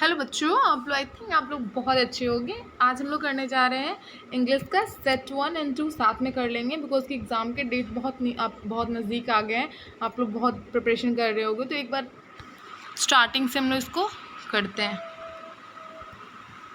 Hello बच्चों, आप लोग आई थिंक आप लोग बहुत अच्छे होंगे। आज हम लोग करने जा रहे हैं इंग्लिश का सेट 1 एंड 2 साथ में कर लेंगे बिकॉज कि एग्ज़ाम के डेट बहुत नज़दीक आ गए हैं। आप लोग बहुत प्रिपरेशन कर रहे होगे, तो एक बार स्टार्टिंग से हम लोग इसको करते हैं।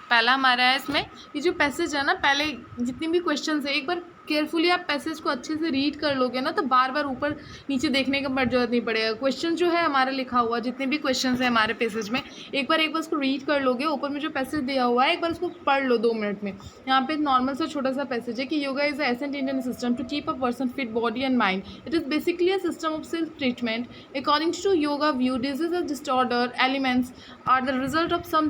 पहला हमारा है इसमें ये जो पैसेज है ना, पहले जितनी भी क्वेश्चन है एक बार केयरफुली आप पैसेज को अच्छे से रीड कर लोगे ना, तो बार बार ऊपर नीचे देखने का जरूरत नहीं पड़ेगा। क्वेश्चन जो है हमारा लिखा हुआ, जितने भी क्वेश्चन है हमारे पैसेज में, एक बार उसको रीड कर लोगे। ऊपर में जो पैसेज दिया हुआ है एक बार उसको पढ़ लो 2 मिनट में। यहाँ पे नॉर्मल सा छोटा सा पैसेज है कि yoga is ancient Indian system to keep a person fit body and mind. It is basically a system of self treatment according to yoga view. Disease disorder elements are the result of some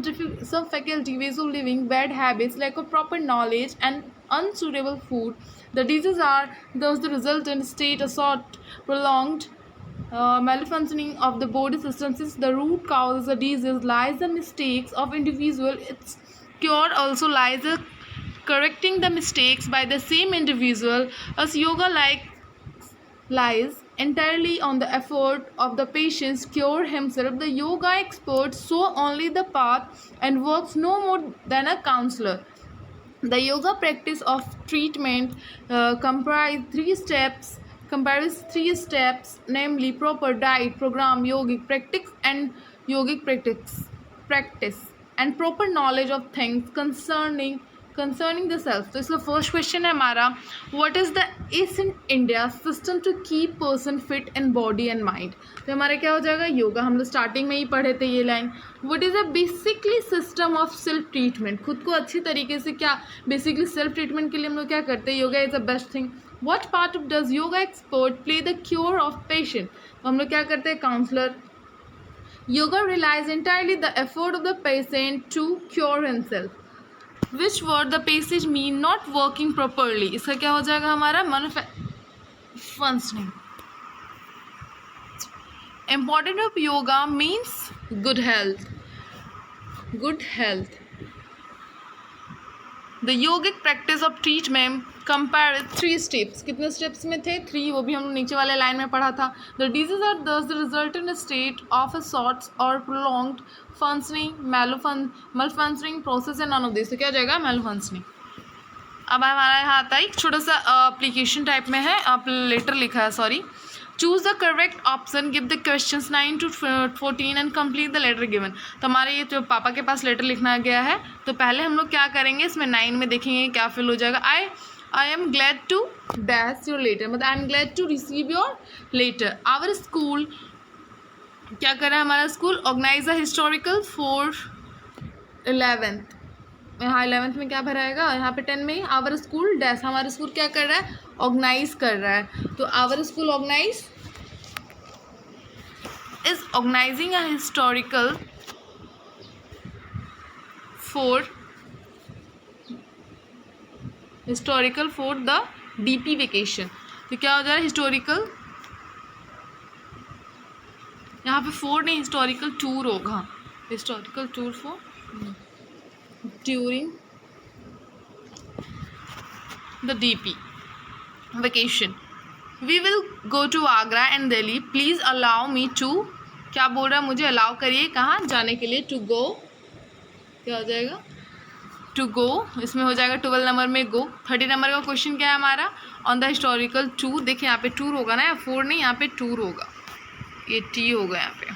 faculty ways of living, bad habits, lack of proper knowledge, and unsuitable food. The diseases are thus the resultant state assault prolonged malfunctioning of the body system. Since the root cause of the disease lies the mistakes of individual, its cure also lies the correcting the mistakes by the same individual. As yoga lies entirely on the effort of the patient cure himself, the yoga expert saw only the path and works no more than a counselor. The yoga practice of treatment comprises three steps, namely proper diet, program, yogic practice, and proper knowledge of things concerning the self. तो इसका first question है हमारा, what is the is in India system to keep person fit in body and mind. तो हमारा क्या हो जाएगा, योगा। हम लोग स्टार्टिंग में ही पढ़े थे ये line. What is a basically system of self treatment. खुद को अच्छी तरीके से क्या बेसिकली सेल्फ ट्रीटमेंट के लिए हम लोग क्या करते हैं, yoga is the best thing. What part of does yoga expert play the cure of patient. तो हम लोग क्या करते हैं, counsellor. Yoga relies entirely the effort of the patient to cure himself. Which word the passage mean not working properly। इसका क्या हो जाएगा हमारा, malfunctioning। Important of yoga means good health। The yogic practice of treatment compare 3 steps। कितने steps में थे, 3। वो भी हम नीचे वाले लाइन में पढ़ा था। The diseases are thus the resultant state of a short or prolonged functioning malfunctioning process and none of this। तो क्या हो जाएगा, malfunctioning। अब हमारा यहाँ आता है एक छोटा सा एप्लीकेशन टाइप में है, आप लेटर लिखा है, sorry. Choose the correct option, give the questions 9 to 14 and complete the letter given. तो हमारे ये जो पापा के पास लेटर लिखना गया है, तो पहले हम लोग क्या करेंगे, इसमें 9 में देखेंगे क्या फिल हो जाएगा। I am glad to dash your letter, मतलब I am glad to receive your letter. Our school क्या कर रहा है हमारा school, organize a historical for 11th। यहाँ 11th में क्या भराएगा, यहाँ पे 10 में आवर स्कूल डैश। हमारा स्कूल क्या कर रहा है, ऑर्गेनाइज कर रहा है। तो our school organise is organising a historical for the DP vacation. तो क्या हो जा रहा है, हिस्टोरिकल, यहाँ पे 4 नहीं, हिस्टोरिकल टूर होगा। Historical tour for during the DP vacation. We will go to Agra and Delhi, please allow me to. क्या बोल रहा है, मुझे अलाउ करिए कहाँ जाने के लिए, टू गो। क्या हो जाएगा, टू गो। इसमें हो जाएगा 12 नंबर में गो। 30 नंबर का क्वेश्चन क्या है हमारा, ऑन द हिस्टोरिकल टूर। देखिए यहाँ पे टूर होगा ना, 4 नहीं, यहाँ पे टूर होगा, ये टी होगा यहाँ पे।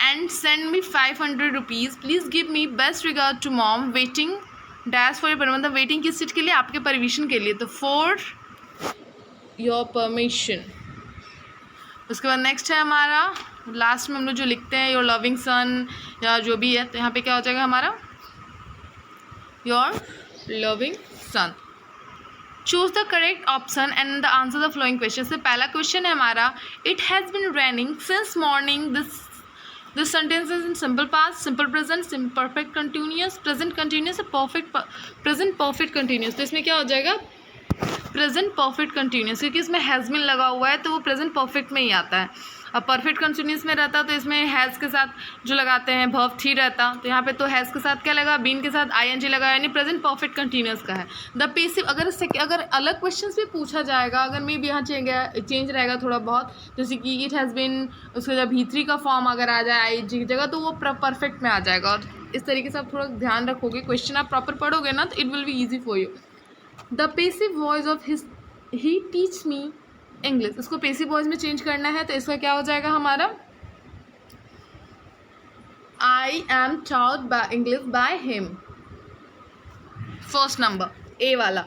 And send me 500 rupees, please give me best regard to mom, waiting dash for your, मतलब वेटिंग किस चीज़ के लिए, आपके परमिशन के लिए। तो फॉर योर परमिशन। उसके बाद नेक्स्ट है हमारा, लास्ट में हम लोग जो लिखते हैं योर लविंग सन या जो भी है, तो यहाँ पे क्या हो जाएगा हमारा, your loving son. Choose the correct option and the answer the flowing question. से पहला क्वेश्चन है हमारा, it has been raining since morning. This sentence is in simple past, simple present, simple perfect continuous, present continuous, present perfect continuous. तो इसमें क्या हो जाएगा, present perfect continuous, क्योंकि इसमें हैज़ बिन लगा हुआ है तो वो प्रेजेंट परफेक्ट में ही आता है। अब परफेक्ट कंटिन्यूस में रहता तो इसमें हैज़ के साथ जो लगाते हैं वर्ब थी रहता, तो यहाँ पे तो हैज़ के साथ क्या लगा, बीन के साथ आईएनजी लगा, यानी प्रेजेंट परफेक्ट कंटिन्यूस का है। द पेसिव अगर अलग क्वेश्चंस भी पूछा जाएगा, अगर मे भी यहाँ चेंज रहेगा थोड़ा बहुत, जैसे कि इट हैज़ बीन, उसका जब V3 का फॉर्म अगर आ जाए आईएनजी की जगह तो वो परफेक्ट में आ जाएगा। और इस तरीके से आप थोड़ा ध्यान रखोगे, क्वेश्चन आप प्रॉपर पढ़ोगे ना तो it will be easy for you. The passive voice of his he teach me English, इसको पेसिव वॉइस में चेंज करना है तो इसका क्या हो जाएगा हमारा, I am taught by English by him, first number A वाला।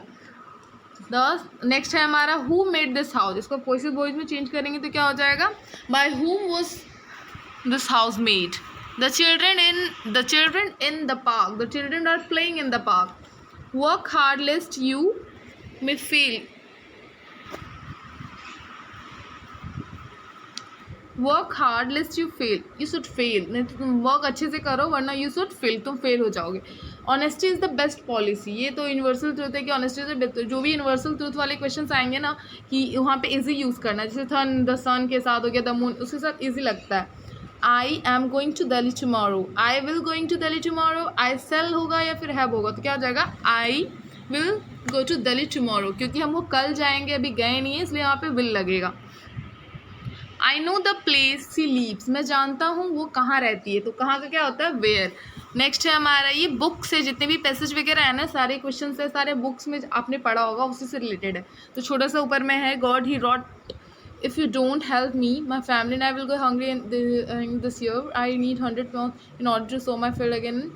नेक्स्ट है हमारा हु मेड दिस हाउस, इसको पेसिव वॉइस में चेंज करेंगे तो क्या हो जाएगा, by whom was this house made. The children in the park. The children are playing in the park. Work hard lest you may fail. Work hard lest you fail. You should fail. नहीं तो तुम work अच्छे से करो वरना you should fail, तुम fail हो जाओगे। Honesty is the best policy. ये तो यूनिवर्सल ट्रूथ है कि ऑनेस्टी इज द बेस्ट। जो भी यूनिवर्सल ट्रूथ वाले क्वेश्चंस आएंगे ना कि वहाँ पे इजी यूज़ करना है, जैसे द सन के साथ हो गया, द मून, उसके साथ इजी लगता है। I am going to Delhi tomorrow, I will going to Delhi tomorrow, I shall होगा या फिर हैव होगा तो क्या हो जाएगा, I will go to Delhi tomorrow, क्योंकि हम वो कल जाएंगे, अभी गए नहीं है इसलिए यहाँ पे विल लगेगा। I know the place she lives, मैं जानता हूँ वो कहाँ रहती है, तो कहाँ का क्या होता है, वेयर। नेक्स्ट है हमारा ये बुक से जितने भी पैसेज वगैरह है ना, सारे क्वेश्चन है, सारे बुक्स में आपने पढ़ा होगा उसी से रिलेटेड है। तो छोटा सा ऊपर में है, god he wrote if you don't help me, my family and I will go hungry in this year. I need 100 pounds in order to sow my field again,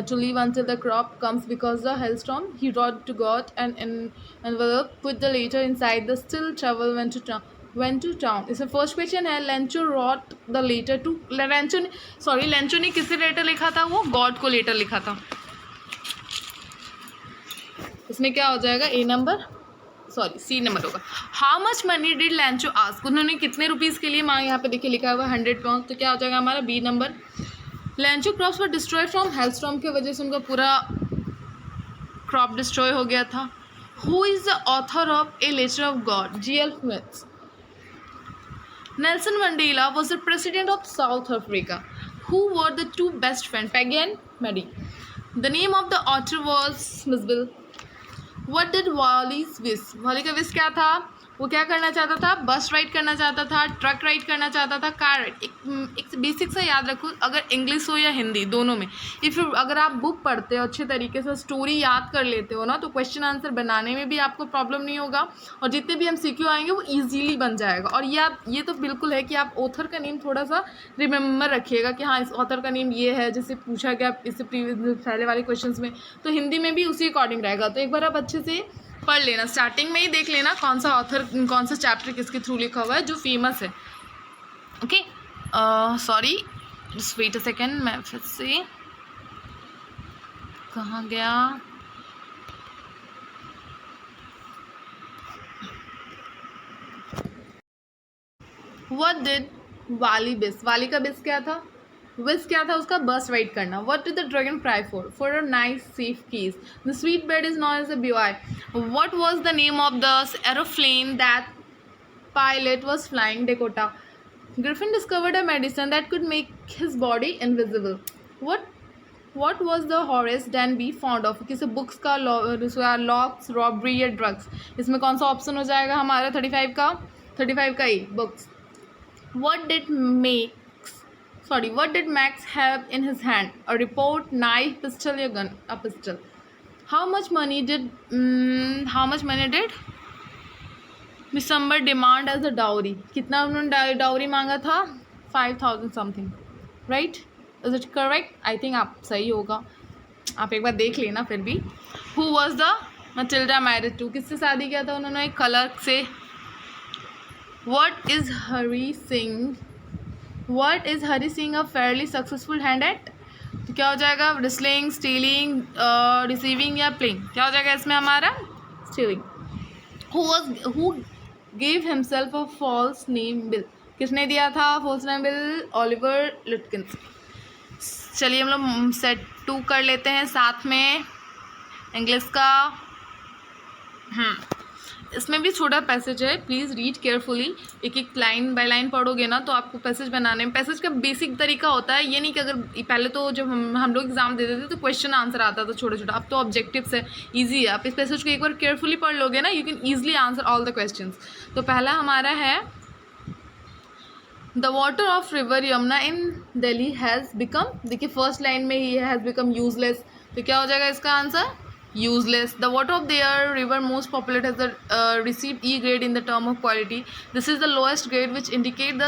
to live until the crop comes because the hailstorm. He wrote to God and an envelope, put the letter inside the still travel went to town. It's the first question है, Lencho wrote the letter to Lencho ने किससे letter लिखा था, वो God को letter लिखा था। इसमें क्या हो जाएगा, ए नंबर, सॉरी सी नंबर होगा। How much money did लैंचो ask, उन्होंने कितने रुपीज़ के लिए मांग, यहाँ पे देखिए लिखा हुआ 100 पाउंड, तो क्या हो जाएगा हमारा B number. Lencho crops were destroy from hailstorm की वजह से उनका पूरा क्रॉप डिस्ट्रॉय हो गया था। Who is the author of a letter of god, G.L. Smith। Nelson Mandela was the president of South Africa. Who were the two best friend, Peggy and Maddie. The name of the author was Smithville. What did Wally's wish? Wally का wish क्या था, वो क्या करना चाहता था, बस ride करना चाहता था, ट्रक राइड करना चाहता था, कार राइड। एक बेसिक सा याद रखो, अगर इंग्लिश हो या हिंदी दोनों में, अगर आप बुक पढ़ते हो अच्छे तरीके से, स्टोरी याद कर लेते हो ना, तो क्वेश्चन आंसर बनाने में भी आपको प्रॉब्लम नहीं होगा और जितने भी हम सीक्यू आएंगे वो ईजीली बन जाएगा। और ये तो बिल्कुल है कि आप ऑथर का नेम थोड़ा सा रिमेंबर रखिएगा कि हाँ इस ऑथर का नेम ये है, जैसे पूछा गया इससे पहले वाले क्वेश्चन में, तो हिंदी में भी उसी अकॉर्डिंग रहेगा। तो एक बार आप अच्छे से पढ़ लेना, स्टार्टिंग में ही देख लेना कौन सा ऑथर, कौन सा चैप्टर किसके थ्रू लिखा हुआ है जो फेमस है। Okay, sorry just wait a second, मैं फिर से कहाँ गया, व्हाट डिड वाली बिस, वाली का बिस क्या था, विश क्या था उसका, बस राइड करना। What did the dragon cry for a nice safe keys. The sweet bird is known as a बिवाई। What was the name of the aeroplane that pilot was flying, Dakota. Griffin discovered a medicine that could make his body invisible. What was the Horace Dan be fond of, किसी books का, locks, robbery या drugs. इसमें कौन सा option हो जाएगा हमारा 35 का A, books. What did Max have in his hand? A report, knife, pistol या gun? A pistol. How much money did Miss Amber demand as a dowry? कितना उन्होंने डाउरी मांगा था, 5,000 something, right? Is it correct? I think आप सही होगा, आप एक बार देख लेना फिर भी। Who was the Matilda married to? किससे शादी किया था उन्होंने, एक क्लर्क से। What is Hari Singh a fairly successful hand at? तो क्या हो जाएगा, रिसलिंग, स्टीलिंग, रिसीविंग या प्लेइंग, क्या हो जाएगा इसमें हमारा, stealing. Who gave himself a false name Bill? किसने दिया था false name Bill, Oliver Lutkins. चलिए हम लोग सेट 2 कर लेते हैं साथ में इंग्लिश का। इसमें भी छोटा पैसेज है, प्लीज़ रीड केयरफुली। एक एक लाइन बाय लाइन पढ़ोगे ना तो आपको पैसेज बनाने में, पैसेज का बेसिक तरीका होता है ये नहीं कि अगर पहले तो जब हम लोग एग्जाम देते थे तो क्वेश्चन आंसर आता था छोटा छोटा, अब तो ऑब्जेक्टिव्स है, ईजी है। आप इस पैसेज को एक बार केयरफुली पढ़ लोगे ना, you can easily answer all the question. तो पहला हमारा है the water of river Yamuna in Delhi has become, देखिए फर्स्ट लाइन में ही हैज़ बिकम यूजलेस, तो क्या हो जाएगा इसका answer useless. The water of their river most populated has received E grade in the term of quality. This is the lowest grade which indicate the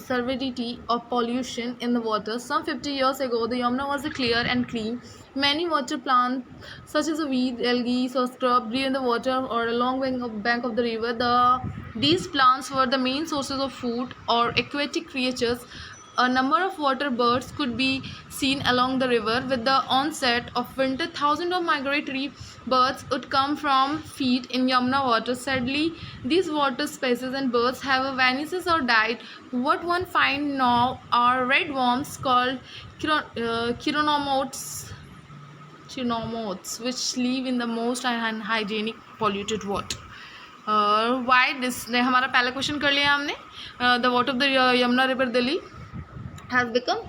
severity of pollution in the water. Some 50 years ago, the Yamuna was clear and clean. Many water plants such as weed, algae, or scrub grew in the water or along bank of the river. These plants were the main sources of food or aquatic creatures. A number of water birds could be seen along the river. With the onset of winter, thousands of migratory birds would come from feed in Yamuna water. Sadly, these water species and birds have vanished or died. What one finds now are red worms called chironomotes, which live in the most unhygienic polluted water. Why this? हमारा पहला question कर लिया हमने. The water of the Yamuna river Delhi has become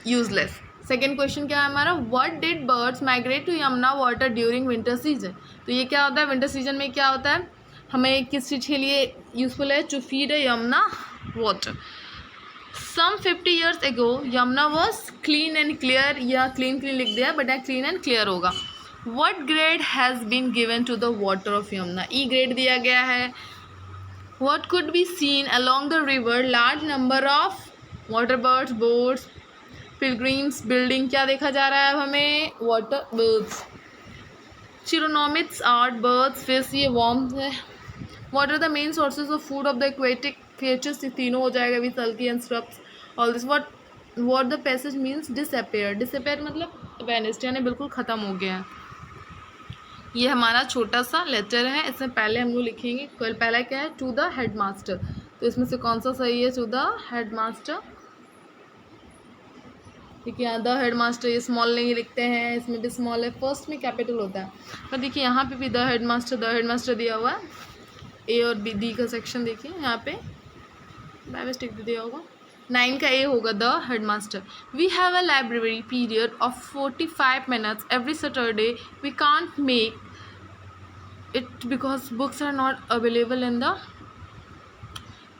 useless. Second question क्या है हमारा, what did birds migrate to Yamuna water during winter season. तो ये क्या होता है, विंटर सीजन में क्या होता है, हमें किस चीज़ के लिए यूजफुल है, टू फीड है Yamuna water. Some 50 years ago Yamuna was clean and clear, या क्लीन लिख दिया बट क्लीन एंड क्लियर होगा. What grade has been given to the water of Yamuna, E grade दिया गया है. What could be seen along the river, large number of water birds, boats, pilgrims, building. क्या देखा जा रहा है अब हमें, water birds. Chironomids art birds, fish, ये वॉर्म्स है. What are the main sources of food of the aquatic creatures, ये तीनों हो जाएगा with algae and shrubs. All this what the passage means, disappear. Disappear मतलब वैनिस्ड, यानी बिल्कुल ख़त्म हो गया है. ये हमारा छोटा सा लेटर है, इसमें पहले हम लोग लिखेंगे, पहला क्या है, टू द हेड मास्टर. तो इसमें से कौन सा सही है, टू द हेड मास्टर. देखिए यहाँ द हेड मास्टर, ये स्मॉल नहीं लिखते हैं, इसमें भी स्मॉल है, फर्स्ट में कैपिटल होता है. पर देखिए यहाँ पे भी द हेड मास्टर दिया हुआ है. ए और बी डी का सेक्शन देखिए यहाँ पे बाय मिस्टेक दिया होगा, 9 का ए होगा the head master. We have a library period of 45 minutes every Saturday. We can't make it because books are not available in the,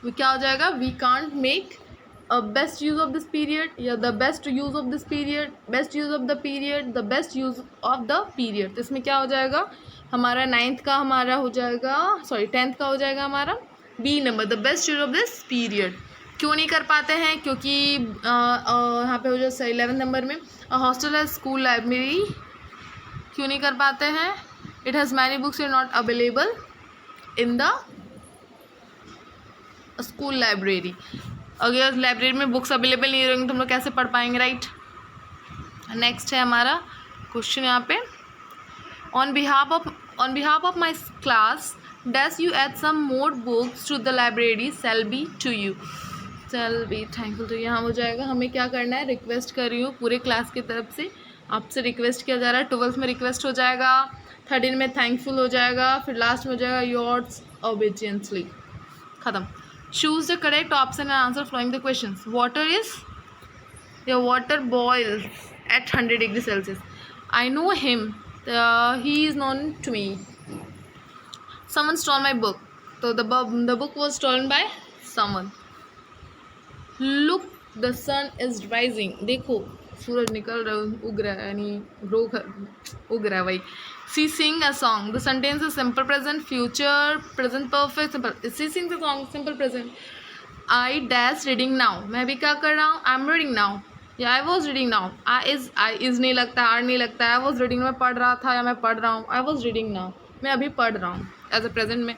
क्या हो जाएगा, we can't make best use of this period, या the best use of this period, best use of the period, the best use of the period. तो इसमें क्या हो जाएगा हमारा, 9th का हमारा हो जाएगा, 10th का हो जाएगा हमारा B number, the best use of this period. क्यों नहीं कर पाते हैं, क्योंकि यहाँ पे हो जाए 11 नंबर में हॉस्टल है, स्कूल लाइब्रेरी. क्यों नहीं कर पाते हैं, it has many books are not available in the school library. अगर लाइब्रेरी में बुक्स अवेलेबल नहीं रहेंगे तो हम लोग कैसे पढ़ पाएंगे, राइट. नेक्स्ट है हमारा क्वेश्चन यहाँ पे, on behalf of my class dash you add some more books to the library, shall be to you, shall be thankful. तो यहाँ हो जाएगा, हमें क्या करना है, रिक्वेस्ट कर रही हूँ पूरे क्लास की तरफ से, आपसे रिक्वेस्ट किया जा रहा है. 12th में रिक्वेस्ट हो जाएगा, 13 में थैंकफुल हो जाएगा, फिर लास्ट में हो जाएगा योर्स ओबीडियंटली. ख़त्म. Choose the correct option and answer following the questions. Water is, your water boils at 100 degrees Celsius. I know him. He is known to me. Someone stole my book. So the book was stolen by someone. Look, the sun is rising. देखो सूरज निकल रहा है, उग रहा है, यानी उग रहा है भाई. She sing a song. The sentence is simple present, future, present perfect, simple. She sings a song, simple present. I dash reading now. मैं भी क्या कर रहा हूँ, I'm reading now. या I was reading now. I is नहीं लगता, R नहीं लगता. I was reading, मैं पढ़ रहा था या मैं पढ़ रहा हूँ. I was reading now. मैं अभी पढ़ रहा हूँ. As a present में.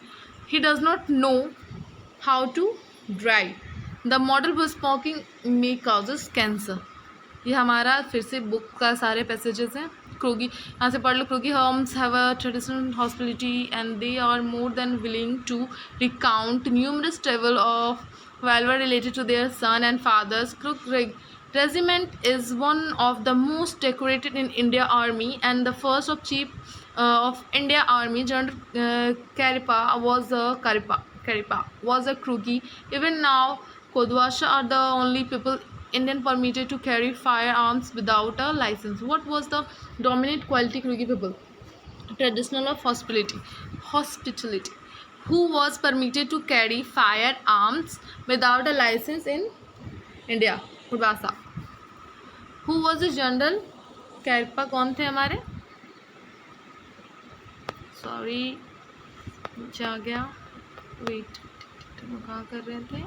He does not know how to drive. The model was smoking may causes cancer. ये हमारा फिर से बुक का सारे पैसेजेस हैं. क्रोगी, यहाँ से पढ़ लो. क्रोगी homes have a traditional hospitality and they are more than willing to recount numerous tales of valor related to their son and fathers. Crook Regiment is one of the most decorated in India Army and the first of chief of India Army, General Caripa was a Krugi. Even now, Kodwasha are the only people Indian permitted to carry firearms without a license. What was the dominant quality Krugi people? Traditional of hospitality. Who was permitted to carry firearms without a license in India? Kodwasa. Who was the general? कैरपा कौन थे हमारे? Sorry नीचे आ गया, wait हम कहाँ कर रहे थे?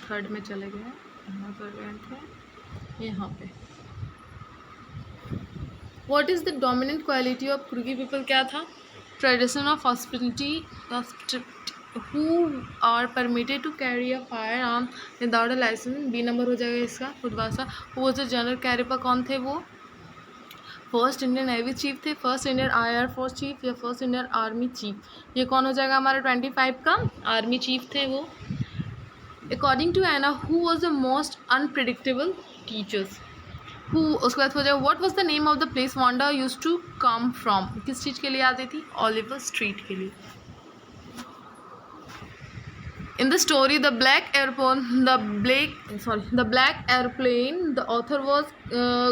थर्ड में चले गए, यहाँ कर रहे थे यहाँ पे. What is the dominant quality of Krugi people? क्या था? Tradition of hospitality. Who are permitted to carry a firearm without a license? B number हो जाएगा इसका. खुदवासा. Who was the general? कैरिपा कौन थे वो? फर्स्ट इंडियन नेवी चीफ थे, first Indian air force chief या फर्स्ट इंडियन आर्मी चीफ. ये कौन हो जाएगा हमारा 25 का? आर्मी चीफ थे वो. According to Anna, who was the most unpredictable teachers? Who. उसके बाद हो जाएगा what was the name of the place Wanda used to come from? किस चीज़ के लिए आती थी? ओलिवर स्ट्रीट के लिए. In the story the black airplane the author was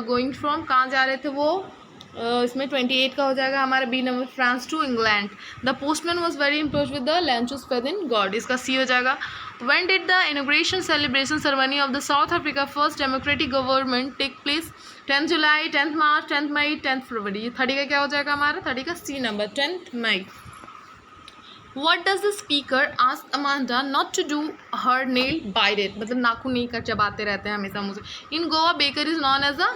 going from, कहाँ जा रहे थे वो? इसमें 28 का हो जाएगा हमारा B number, France to England. The postman was very impressed with the Lencho's faith in God, इसका सी हो जाएगा. When did the inauguration celebration ceremony of the South Africa first democratic government take place? 10th July, 10th March, 10th May, 10th February. 30 का क्या हो जाएगा हमारा? 30 का C number, 10th May. What does the speaker ask Amanda not to do her nail bite? मतलब नाखून नहीं कर चबाते रहते हैं हमेशा मुझे. In Goa, baker is known as a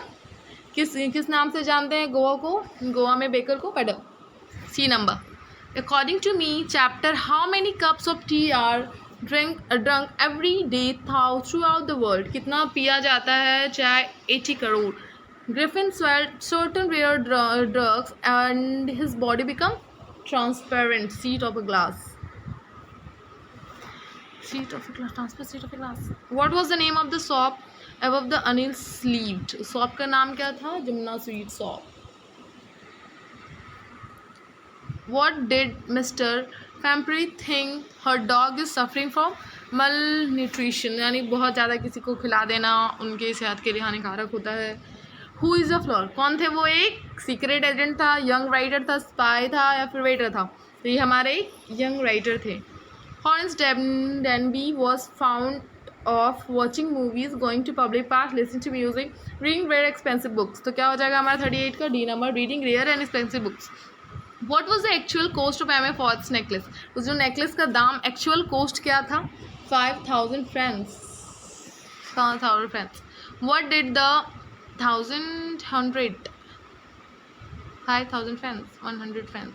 किस नाम से जानते हैं गोवा को? गोवा में बेकर को pedal. C number. According to me, chapter how many cups of tea are drunk every day throughout the world? कितना पिया जाता है चाय? 80 crore. Griffin swallowed certain rare drugs and his body become transparent sheet of a glass. Transparent sheet of a glass. What was the name of the shop above the Anil sleeved? Shop का नाम क्या था? Jamuna sweet shop. What did Mr. Fampri think her dog is suffering from? Malnutrition, यानी बहुत ज़्यादा किसी को खिला देना उनके सेहत के लिए हानिकारक होता है. Who is the floor? कौन थे वो? एक सीक्रेट एजेंट था, यंग राइटर था, स्पाई था या फिर वेटर था? तो ये हमारे यंग राइटर थे. Horace Denby was found of watching movies, going to public parks, listening to music, reading very expensive books. तो क्या हो जाएगा हमारा 38 का D number, reading rare and expensive books. What was the actual cost of M.A. Ford's necklace? उस जो necklace का दाम एक्चुअल कोस्ट क्या था? 5,000 francs. 5,000 francs. What did the 5,000 francs, 100 francs.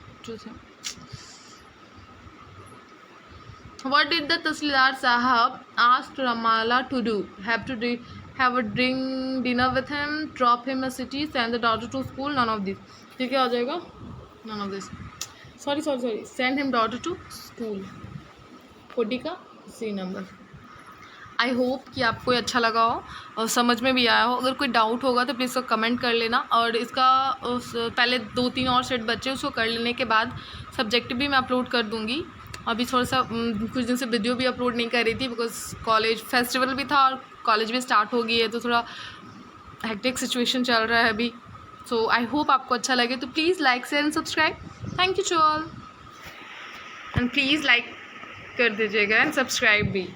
What did the Tasildar Sahab ask Ramala to do? Have a dinner with him, drop him a city, send the daughter to school? None of these. ठीक है, आ जाएगा. None of this. Sorry. Send him daughter to school. 40 का C number. I hope कि आपको अच्छा लगा हो और समझ में भी आया हो. अगर कोई डाउट होगा तो प्लीज़ कमेंट कर लेना. और इसका पहले 2-3 और सेट बच्चे उसको कर लेने के बाद सब्जेक्टिव भी मैं अपलोड कर दूँगी. अभी थोड़ा सा कुछ दिन से वीडियो भी अपलोड नहीं कर रही थी बिकॉज कॉलेज फेस्टिवल भी था और कॉलेज भी स्टार्ट हो गई है, तो थोड़ा हेक्टिक सिचुएशन चल रहा है अभी. सो आई होप आपको अच्छा लगे, तो please like share and subscribe. Thank you to all and please like कर दीजिएगा एंड सब्सक्राइब भी.